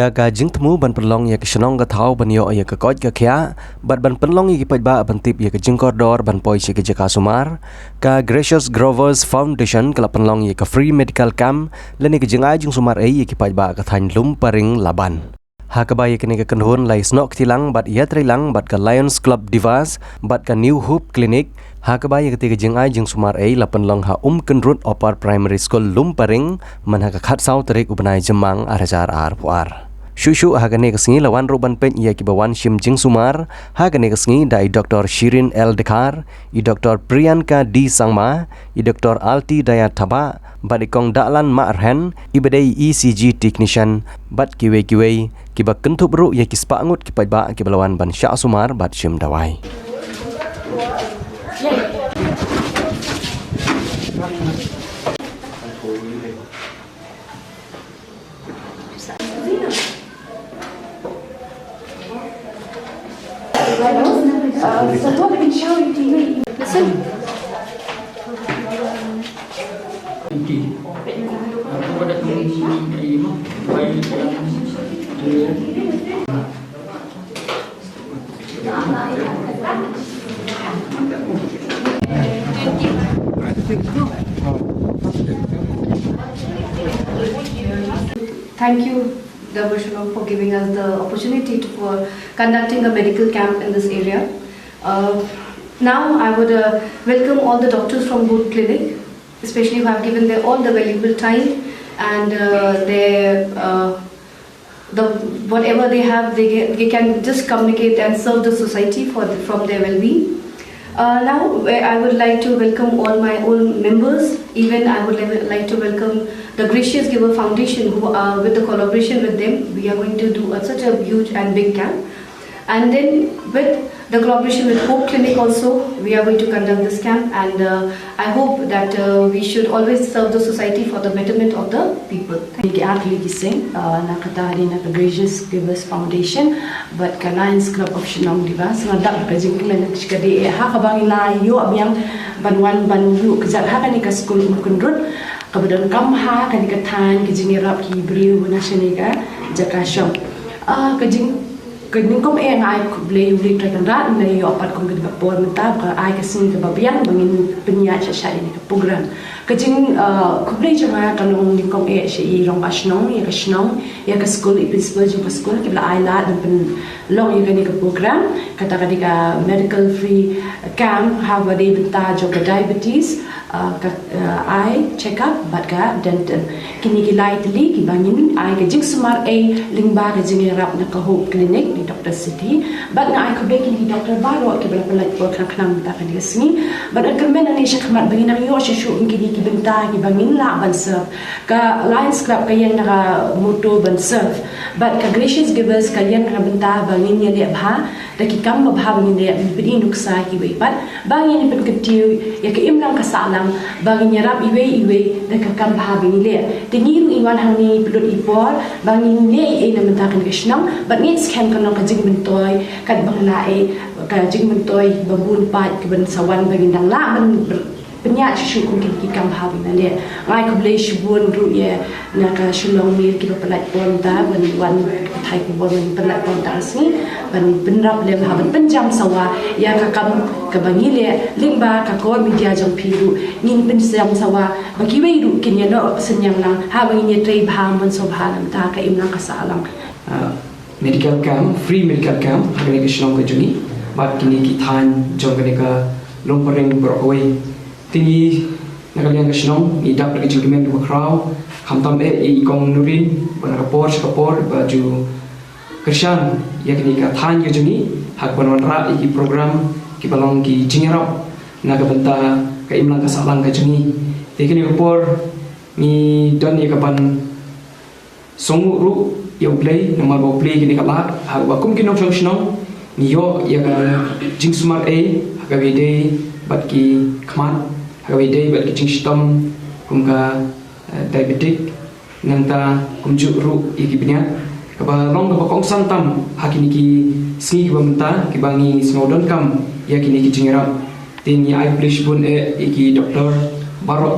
ka jing temu ban penlong ya ke senong ka thau ban yo ya ke koj ka khya ban penlong ya ke paj ba ban tip ya ke jing koridor ban poi si ke jaka sumar ka Gracious Grovers Foundation ka penlong ya ke free medical camp leni ke jing jing sumar ya ke paj ba ka thain lum paring laban ha ka ba ya ke ne ka kanhun lai snok tilang bat ya trilang bat ka Lions Club Divas bat ka New Hope Clinic ha ka ba ya ke jing jing sumar la penlong ha kenrut opar primary school lum paring man ha ka khat sau tarik ubanai jemang arajar ar puar Shushu hagane kesengi lawan roban pen ia kibawan shim jing sumar hagane kesengi dai Dr. Shirin L. Dekar i Dr. Priyanka D. Sangma i Dr. Alti Daya Thaba badikong daklan ma'arhen i badai ECG technician bad kiwe kiba kentup ru ia kispangut kipajba kibalawan ban sya sumar bad shim dawai So what can show you TV? Listen. Thank you, Dr. Shalom, for giving us the opportunity for conducting a medical camp in this area. Now I would welcome all the doctors from Good Clinic, especially who have given all the valuable time and whatever they have, they can just communicate and serve the society from their well-being. Now I would like to welcome all my own members. Even I would like to welcome the Gracious Giver Foundation, who with the collaboration with them, we are going to do such a huge and big camp. And then with the collaboration with Hope Clinic also, we are going to conduct this camp, and I hope that we should always serve the society for the betterment of the people. Thank you. Nakatari na Gracious Givers Foundation, but ka Lions Club of Shinong Divas, nadak ka jing clinic kadi ha kabang ila yo abyang banwan banyu kazak ha kani ka school mukundrut kabadan kam ha kani ka than ki jing rap ki briu na shaniga jakasham ka jing Kening kom ngai blei uli trakan rat nei yo apat kom ged kapor mentab ka ai ka sing ka babiang bangin penya cha ini ka program kajing kublei jama kanong ni kom shi rong ashnong ya ka shnong ya ka school principal jing ka school ki bla ai la dan pen long ya ka program kata ka medical free camp have a day benta jo ka diabetes eye check up bat ka dental kini ki lai tli ki bangin ai ka jing smart a lingba ka jing rap na ka Hope Clinic ni Dr. City bat na ai ka beki ni Dr. Baro ki bala pelat ko kan kan ta ka disni bat an kermen ani shakmat bangin ang yo shu kini ki benta ki bangin la ban serve ka Lions Club ka yang na moto ban serve bat ka Gracious Givers ka yang na benta bangin ya le bha da ki kam ba bangin le bidi nuksa ki we bat bangin ni pen ketiu ya ka imlang ka sala bagi nyarap iwe dan kakam bahabi le tingiru iwan hangi pelut ipor bagi le na mentakan kesnang but needs can kanong kajing bentoy kad bangla kajing bentoy babun pat ke ben sawan bagi dang la ben penyak shu kun ki kam bahabi na le ngai ko ble shubun ru ye na ka shulong mir ki pelat pon ta ben wan thai ko bon pelat pon ta sni ban benrap le bahaban penjam sawa ya ka kam ka bangi le lingba ka ko media jong piru ngin penjam sawa bagi we ru kin ya no senyang lang ha bangi ne trei bham ban so bhalam ta ka imlang ka salang medical camp free medical camp hagane ke shlong ka juni bat kini ki than jong ka lompareng brokoi tingi nakalian ka shlong i dap lagi jugmen du kraw khamtam i kong nurin ban kapor baju Krishan ya kini ka than ka juni hak ban rat i program ki balong ki jingerap na ka benta ka imlang ka salang ka juni tikini kapor ni don ni ka ban songu ru yo play nama bo play kini ka la ha wa kum kinong shnong ni yo ya ka jing smart a ha ka vide bat ki khman ha vide bat ki jing stom kum ka diabetic nanta kum ju ru i ki bnya ka ba long ka kong santam ha kini ki sni ki bamta ki bangi snowdon kam ya kini ki jingerap tin ya I please pun ki Dr. Barok